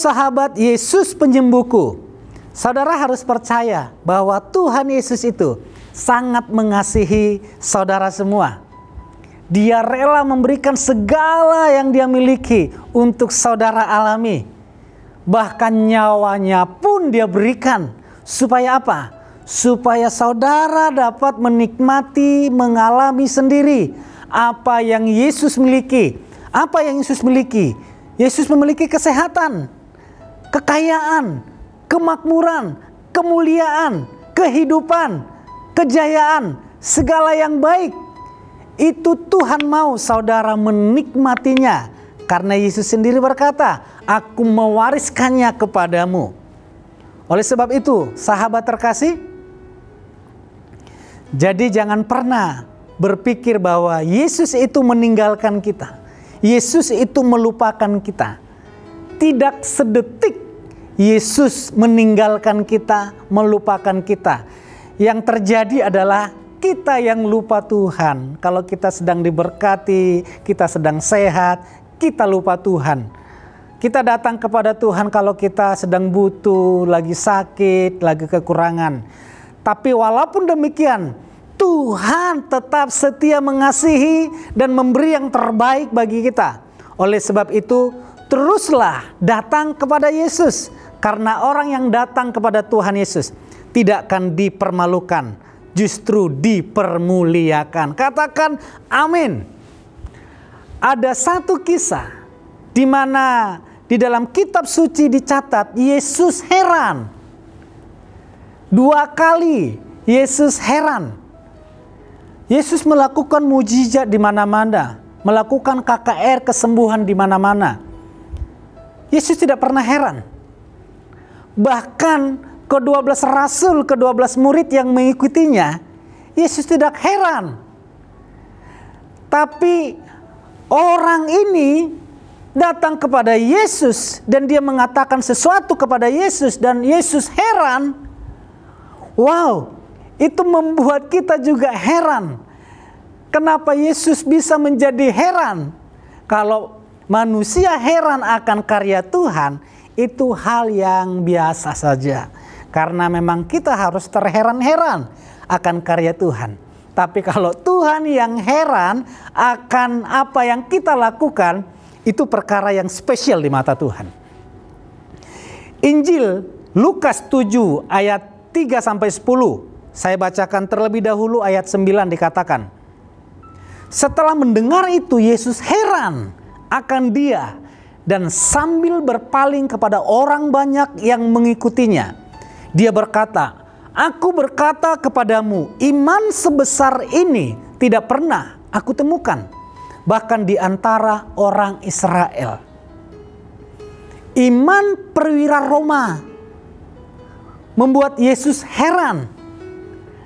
sahabat, Yesus penyembuhku. Saudara harus percaya bahwa Tuhan Yesus itu sangat mengasihi saudara semua. Dia rela memberikan segala yang dia miliki untuk saudara alami. Bahkan nyawanya pun dia berikan. Supaya apa? Supaya saudara dapat menikmati, mengalami sendiri apa yang Yesus miliki. Apa yang Yesus miliki? Yesus memiliki kesehatan, kekayaan, kemakmuran, kemuliaan, kehidupan, kejayaan, segala yang baik. Itu Tuhan mau saudara menikmatinya. Karena Yesus sendiri berkata, aku mewariskannya kepadamu. Oleh sebab itu, sahabat terkasih, jadi jangan pernah berpikir bahwa Yesus itu meninggalkan kita. Yesus itu melupakan kita. Tidak sedetik Yesus meninggalkan kita, melupakan kita. Yang terjadi adalah kita yang lupa Tuhan. Kalau kita sedang diberkati, kita sedang sehat, kita lupa Tuhan. Kita datang kepada Tuhan kalau kita sedang butuh, lagi sakit, lagi kekurangan. Tapi walaupun demikian, Tuhan tetap setia mengasihi dan memberi yang terbaik bagi kita. Oleh sebab itu, teruslah datang kepada Yesus. Karena orang yang datang kepada Tuhan Yesus tidak akan dipermalukan, justru dipermuliakan. Katakan amin. Ada satu kisah di mana di dalam kitab suci dicatat Yesus heran. 2 kali Yesus heran. Yesus melakukan mujizat di mana-mana, melakukan KKR kesembuhan di mana-mana. Yesus tidak pernah heran. Bahkan ke-12 rasul, ke-12 murid yang mengikutinya, Yesus tidak heran. Tapi orang ini datang kepada Yesus dan dia mengatakan sesuatu kepada Yesus dan Yesus heran. Wow, itu membuat kita juga heran. Kenapa Yesus bisa menjadi heran? Kalau manusia heran akan karya Tuhan, itu hal yang biasa saja. Karena memang kita harus terheran-heran akan karya Tuhan. Tapi kalau Tuhan yang heran akan apa yang kita lakukan, itu perkara yang spesial di mata Tuhan. Injil Lukas 7 ayat 3-10. Saya bacakan terlebih dahulu ayat 9 dikatakan. Setelah mendengar itu Yesus heran akan dia dan sambil berpaling kepada orang banyak yang mengikutinya. Dia berkata, aku berkata kepadamu, iman sebesar ini tidak pernah aku temukan. Bahkan di antara orang Israel. Iman perwira Roma membuat Yesus heran.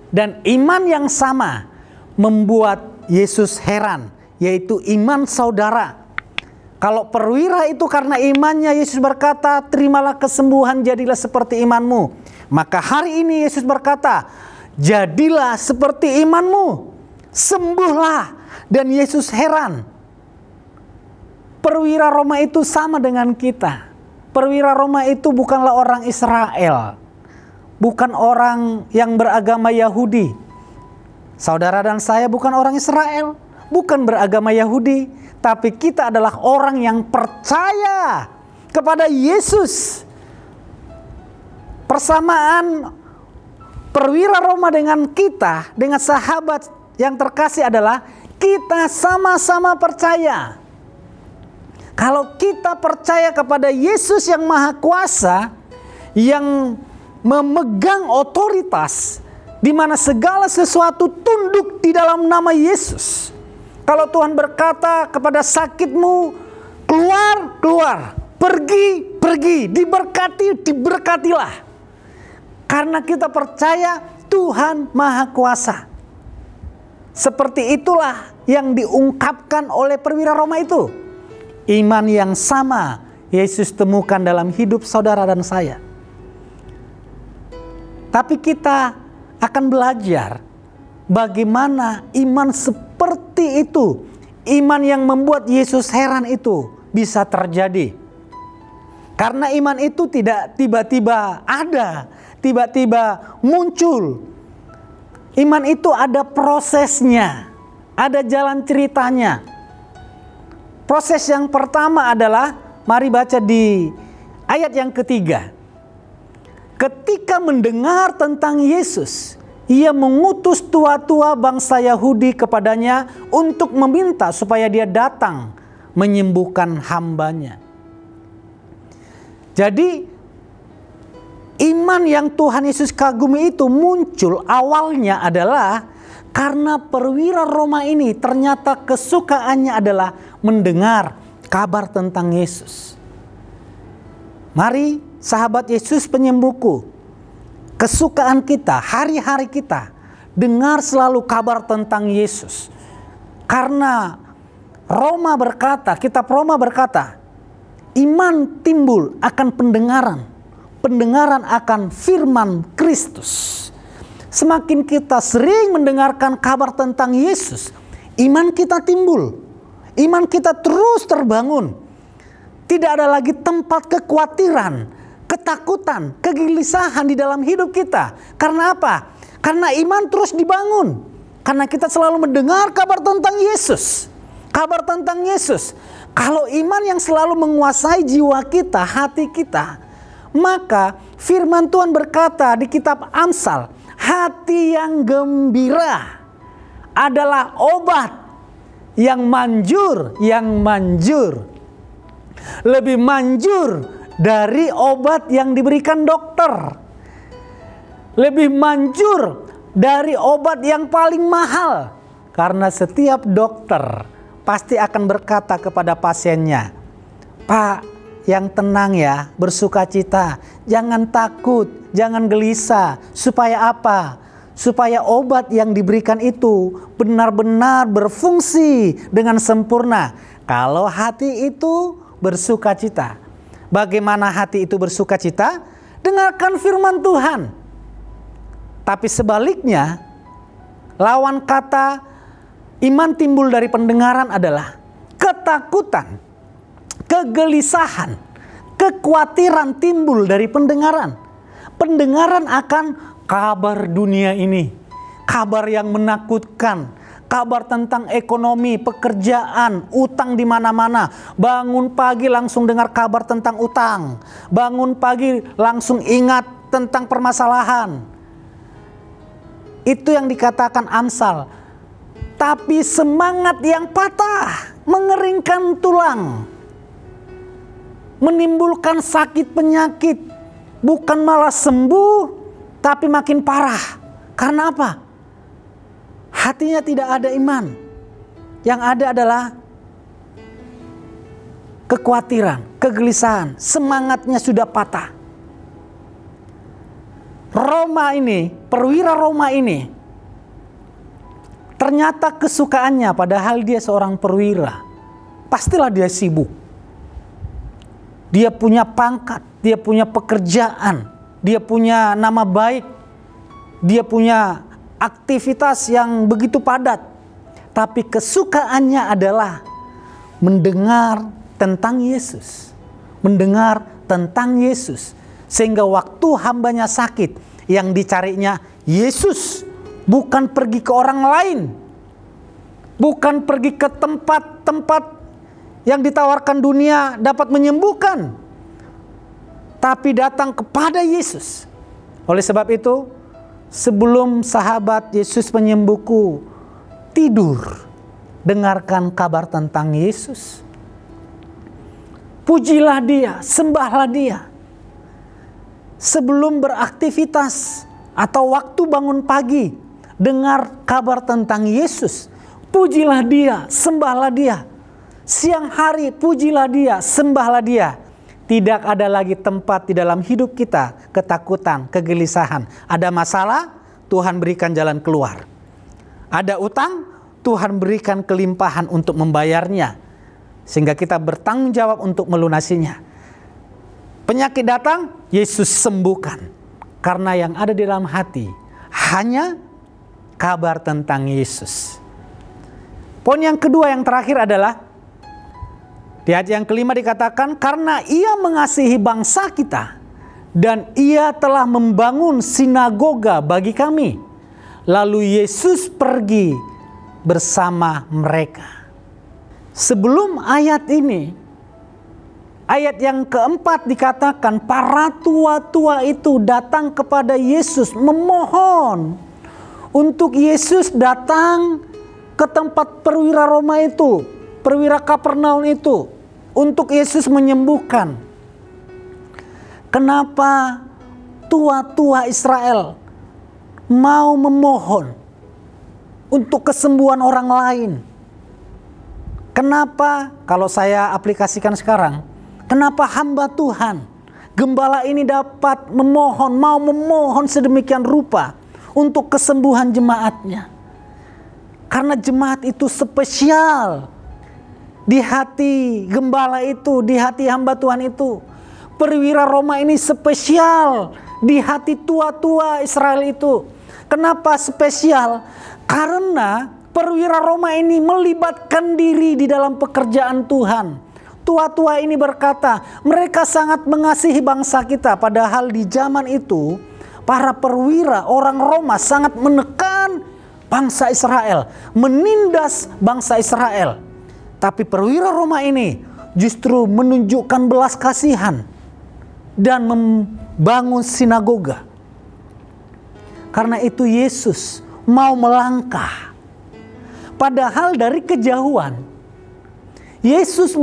Dan iman yang sama membuat Yesus heran, yaitu iman saudara. Kalau perwira itu karena imannya, Yesus berkata, terimalah kesembuhan, jadilah seperti imanmu. Maka hari ini Yesus berkata, jadilah seperti imanmu, sembuhlah. Dan Yesus heran. Perwira Roma itu sama dengan kita. Perwira Roma itu bukanlah orang Israel. Bukan orang yang beragama Yahudi. Saudara dan saya bukan orang Israel, bukan beragama Yahudi, tapi kita adalah orang yang percaya kepada Yesus. Persamaan perwira Roma dengan kita, dengan sahabat yang terkasih adalah kita sama-sama percaya. Kalau kita percaya kepada Yesus yang Maha Kuasa, yang memegang otoritas, di mana segala sesuatu tunduk di dalam nama Yesus. Kalau Tuhan berkata kepada sakitmu, keluar, keluar, pergi, pergi, diberkati, diberkatilah. Karena kita percaya Tuhan Maha Kuasa. Seperti itulah yang diungkapkan oleh perwira Roma itu. Iman yang sama Yesus temukan dalam hidup saudara dan saya. Tapi kita akan belajar bagaimana iman seperti itu, iman yang membuat Yesus heran itu bisa terjadi. Karena iman itu tidak tiba-tiba ada, tiba-tiba muncul. Iman itu ada prosesnya, ada jalan ceritanya. Proses yang pertama adalah, mari baca di ayat yang ketiga. Ketika mendengar tentang Yesus, ia mengutus tua-tua bangsa Yahudi kepadanya untuk meminta supaya dia datang menyembuhkan hambanya. Jadi iman yang Tuhan Yesus kagumi itu muncul awalnya adalah karena perwira Roma ini ternyata kesukaannya adalah mendengar kabar tentang Yesus. Mari sahabat Yesus penyembuhku, kesukaan kita, hari-hari kita dengar selalu kabar tentang Yesus. Karena Roma berkata, kitab Roma berkata, iman timbul akan pendengaran, pendengaran akan firman Kristus. Semakin kita sering mendengarkan kabar tentang Yesus, iman kita timbul, iman kita terus terbangun. Tidak ada lagi tempat kekhawatiran, ketakutan, kegelisahan di dalam hidup kita. Karena apa? Karena iman terus dibangun. Karena kita selalu mendengar kabar tentang Yesus. Kabar tentang Yesus. Kalau iman yang selalu menguasai jiwa kita, hati kita, maka firman Tuhan berkata di kitab Amsal, hati yang gembira adalah obat yang manjur, lebih manjur dari obat yang diberikan dokter. Lebih manjur dari obat yang paling mahal. Karena setiap dokter pasti akan berkata kepada pasiennya, Pak, yang tenang ya, bersukacita, jangan takut, jangan gelisah. Supaya apa? Supaya obat yang diberikan itu benar-benar berfungsi dengan sempurna. Kalau hati itu bersukacita. Bagaimana hati itu bersukacita? Dengarkan firman Tuhan. Tapi sebaliknya, lawan kata iman timbul dari pendengaran adalah ketakutan, kegelisahan, kekhawatiran timbul dari pendengaran. Pendengaran akan kabar dunia ini, kabar yang menakutkan, kabar tentang ekonomi, pekerjaan, utang di mana-mana. Bangun pagi langsung dengar kabar tentang utang. Bangun pagi langsung ingat tentang permasalahan. Itu yang dikatakan Amsal. Tapi semangat yang patah mengeringkan tulang, menimbulkan sakit penyakit, bukan malah sembuh, tapi makin parah. Karena apa? Hatinya tidak ada iman. Yang ada adalah kekhawatiran, kegelisahan, semangatnya sudah patah. Roma ini, perwira Roma ini, ternyata kesukaannya, padahal dia seorang perwira, pastilah dia sibuk. Dia punya pangkat, dia punya pekerjaan, dia punya nama baik, dia punya aktivitas yang begitu padat. Tapi kesukaannya adalah mendengar tentang Yesus. Mendengar tentang Yesus. Sehingga waktu hambanya sakit, yang dicarinya Yesus. Bukan pergi ke orang lain. Bukan pergi ke tempat-tempat yang ditawarkan dunia dapat menyembuhkan. Tapi datang kepada Yesus. Oleh sebab itu, sebelum sahabat Yesus penyembuhku tidur, dengarkan kabar tentang Yesus. Pujilah dia, sembahlah dia. Sebelum beraktivitas atau waktu bangun pagi, dengar kabar tentang Yesus. Pujilah dia, sembahlah dia. Siang hari pujilah dia, sembahlah dia. Tidak ada lagi tempat di dalam hidup kita ketakutan, kegelisahan. Ada masalah, Tuhan berikan jalan keluar. Ada utang, Tuhan berikan kelimpahan untuk membayarnya. Sehingga kita bertanggung jawab untuk melunasinya. Penyakit datang, Yesus sembuhkan. Karena yang ada di dalam hati hanya kabar tentang Yesus. Poin yang kedua yang terakhir adalah Di ayat yang kelima dikatakan, karena ia mengasihi bangsa kita dan ia telah membangun sinagoga bagi kami. Lalu Yesus pergi bersama mereka. Sebelum ayat ini, ayat yang keempat dikatakan para tua-tua itu datang kepada Yesus memohon untuk Yesus datang ke tempat perwira Roma itu, perwira Kapernaum itu, untuk Yesus menyembuhkan. Kenapa tua-tua Israel mau memohon untuk kesembuhan orang lain? Kenapa, kalau saya aplikasikan sekarang, kenapa hamba Tuhan, gembala ini dapat memohon, mau memohon sedemikian rupa untuk kesembuhan jemaatnya? Karena jemaat itu spesial di hati gembala itu, di hati hamba Tuhan itu. Perwira Roma ini spesial di hati tua-tua Israel itu. Kenapa spesial? Karena perwira Roma ini melibatkan diri di dalam pekerjaan Tuhan. Tua-tua ini berkata, mereka sangat mengasihi bangsa kita. Padahal di zaman itu, para perwira orang Roma sangat menekan bangsa Israel, menindas bangsa Israel. Tapi perwira Roma ini justru menunjukkan belas kasihan dan membangun sinagoga. Karena itu Yesus mau melangkah. Padahal dari kejauhan, Yesus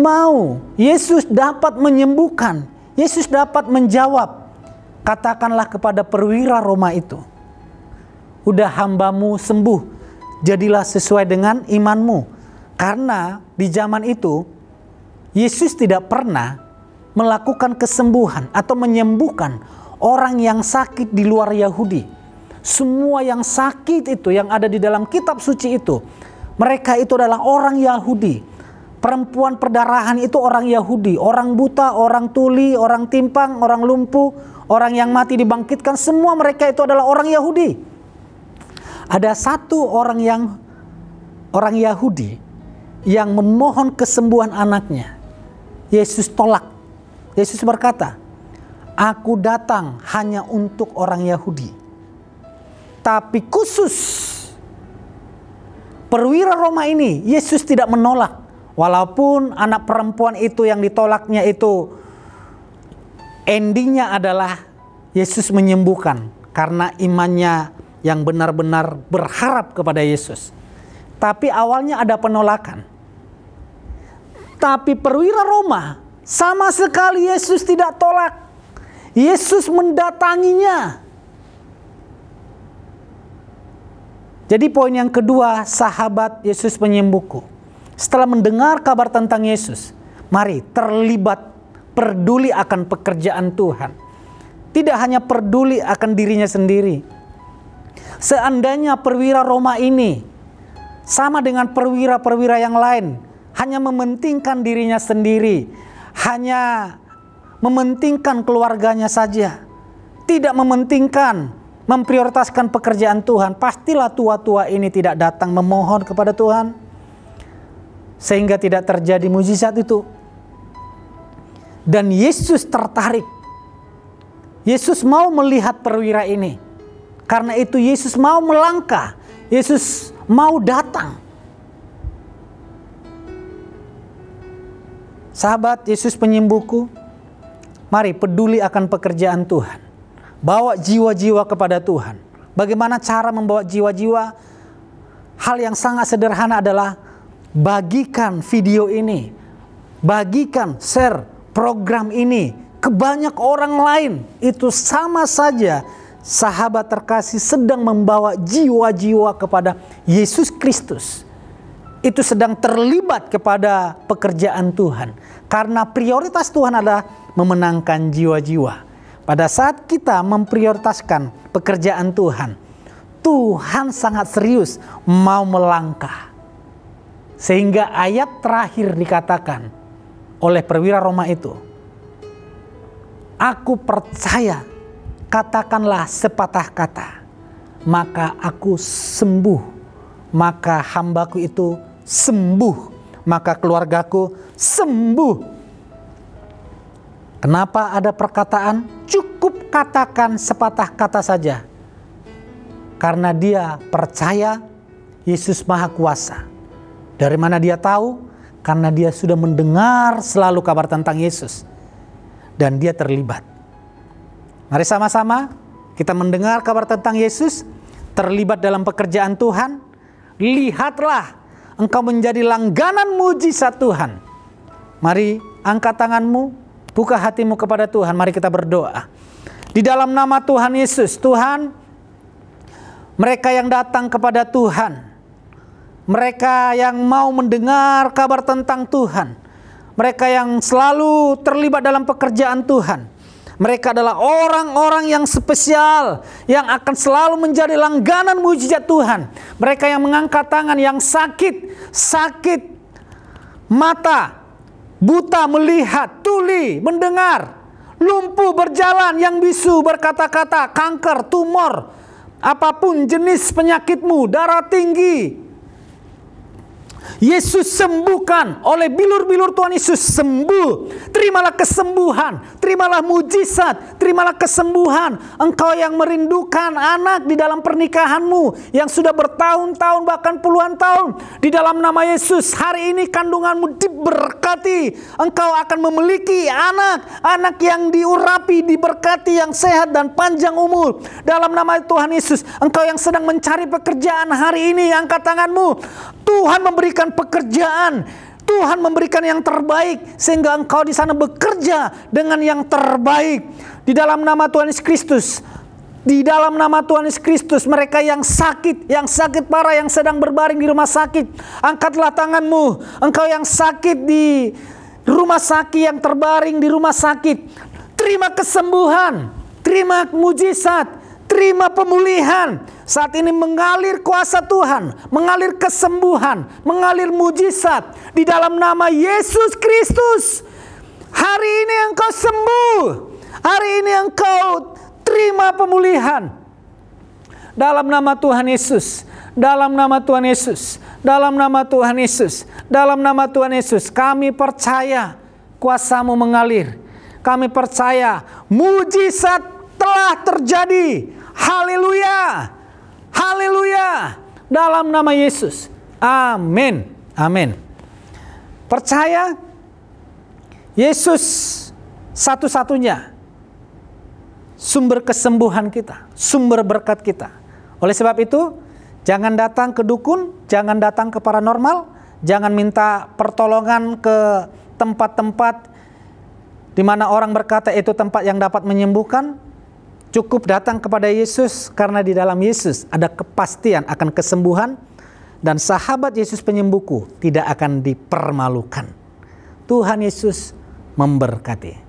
dapat menyembuhkan, Yesus dapat menjawab. Katakanlah kepada perwira Roma itu, udah hambamu sembuh, jadilah sesuai dengan imanmu. Karena di zaman itu, Yesus tidak pernah melakukan kesembuhan atau menyembuhkan orang yang sakit di luar Yahudi. Semua yang sakit itu, yang ada di dalam kitab suci itu, mereka itu adalah orang Yahudi. Perempuan perdarahan itu orang Yahudi. Orang buta, orang tuli, orang timpang, orang lumpuh, orang yang mati dibangkitkan, semua mereka itu adalah orang Yahudi. Ada satu orang Yahudi yang memohon kesembuhan anaknya. Yesus tolak. Yesus berkata, aku datang hanya untuk orang Yahudi. Tapi khusus perwira Roma ini, Yesus tidak menolak. Walaupun anak perempuan itu yang ditolaknya itu, endingnya adalah Yesus menyembuhkan. Karena imannya yang benar-benar berharap kepada Yesus. Tapi awalnya ada penolakan. Tapi perwira Roma sama sekali Yesus tidak tolak. Yesus mendatanginya. Jadi poin yang kedua, sahabat Yesus penyembuhku. Setelah mendengar kabar tentang Yesus, mari terlibat, peduli akan pekerjaan Tuhan. Tidak hanya peduli akan dirinya sendiri. Seandainya perwira Roma ini sama dengan perwira-perwira yang lain, hanya mementingkan dirinya sendiri, hanya mementingkan keluarganya saja, tidak mementingkan, memprioritaskan pekerjaan Tuhan, pastilah tua-tua ini tidak datang memohon kepada Tuhan, sehingga tidak terjadi mujizat itu. Dan Yesus tertarik. Yesus mau melihat perwira ini. Karena itu Yesus mau melangkah. Yesus mau datang. Sahabat Yesus penyembuhku, mari peduli akan pekerjaan Tuhan. Bawa jiwa-jiwa kepada Tuhan. Bagaimana cara membawa jiwa-jiwa? Hal yang sangat sederhana adalah bagikan video ini. Bagikan, share program ini ke banyak orang lain. Itu sama saja sahabat terkasih sedang membawa jiwa-jiwa kepada Yesus Kristus. Itu sedang terlibat kepada pekerjaan Tuhan. Karena prioritas Tuhan adalah memenangkan jiwa-jiwa. Pada saat kita memprioritaskan pekerjaan Tuhan, Tuhan sangat serius mau melangkah. Sehingga ayat terakhir dikatakan oleh perwira Roma itu, aku percaya, katakanlah sepatah kata, maka aku sembuh. Maka hambaku itu sembuh maka keluargaku sembuh. Kenapa ada perkataan? Cukup katakan sepatah kata saja. Karena dia percaya Yesus Maha Kuasa. Dari mana dia tahu? Karena dia sudah mendengar selalu kabar tentang Yesus. Dan dia terlibat. Mari sama-sama kita mendengar kabar tentang Yesus. Terlibat dalam pekerjaan Tuhan. Lihatlah, engkau menjadi langganan mujizat Tuhan. Mari angkat tanganmu. Buka hatimu kepada Tuhan. Mari kita berdoa. Di dalam nama Tuhan Yesus. Tuhan, mereka yang datang kepada Tuhan, mereka yang mau mendengar kabar tentang Tuhan, mereka yang selalu terlibat dalam pekerjaan Tuhan, mereka adalah orang-orang yang spesial, yang akan selalu menjadi langganan mujizat Tuhan. Mereka yang mengangkat tangan, yang sakit mata, buta melihat, tuli mendengar, lumpuh berjalan, yang bisu berkata-kata, kanker, tumor, apapun jenis penyakitmu, darah tinggi, Yesus sembuhkan. Oleh bilur-bilur Tuhan Yesus sembuh. Terimalah kesembuhan, terimalah mujizat, terimalah kesembuhan. Engkau yang merindukan anak di dalam pernikahanmu, yang sudah bertahun-tahun bahkan puluhan tahun, di dalam nama Yesus hari ini kandunganmu diberkati. Engkau akan memiliki anak yang diurapi, diberkati, yang sehat dan panjang umur. Dalam nama Tuhan Yesus. Engkau yang sedang mencari pekerjaan hari ini, angkat tanganmu. Tuhan memberikan pekerjaan, Tuhan memberikan yang terbaik, sehingga engkau di sana bekerja dengan yang terbaik. Di dalam nama Tuhan Yesus Kristus, di dalam nama Tuhan Yesus Kristus, mereka yang sakit parah, yang sedang berbaring di rumah sakit, angkatlah tanganmu. Engkau yang sakit di rumah sakit, yang terbaring di rumah sakit, terima kesembuhan, terima mujizat, terima pemulihan. Saat ini mengalir kuasa Tuhan, mengalir kesembuhan, mengalir mujizat di dalam nama Yesus Kristus. Hari ini engkau sembuh, hari ini engkau terima pemulihan. Dalam nama Tuhan Yesus, dalam nama Tuhan Yesus, dalam nama Tuhan Yesus, dalam nama Tuhan Yesus, kami percaya kuasa-Mu mengalir. Kami percaya mujizat telah terjadi. Haleluya. Haleluya. Dalam nama Yesus. Amin. Amin. Percaya Yesus satu-satunya sumber kesembuhan kita, sumber berkat kita. Oleh sebab itu, jangan datang ke dukun, jangan datang ke paranormal, jangan minta pertolongan ke tempat-tempat di mana orang berkata itu tempat yang dapat menyembuhkan. Cukup datang kepada Yesus, karena di dalam Yesus ada kepastian akan kesembuhan, dan sahabat Yesus penyembuhku tidak akan dipermalukan. Tuhan Yesus memberkati.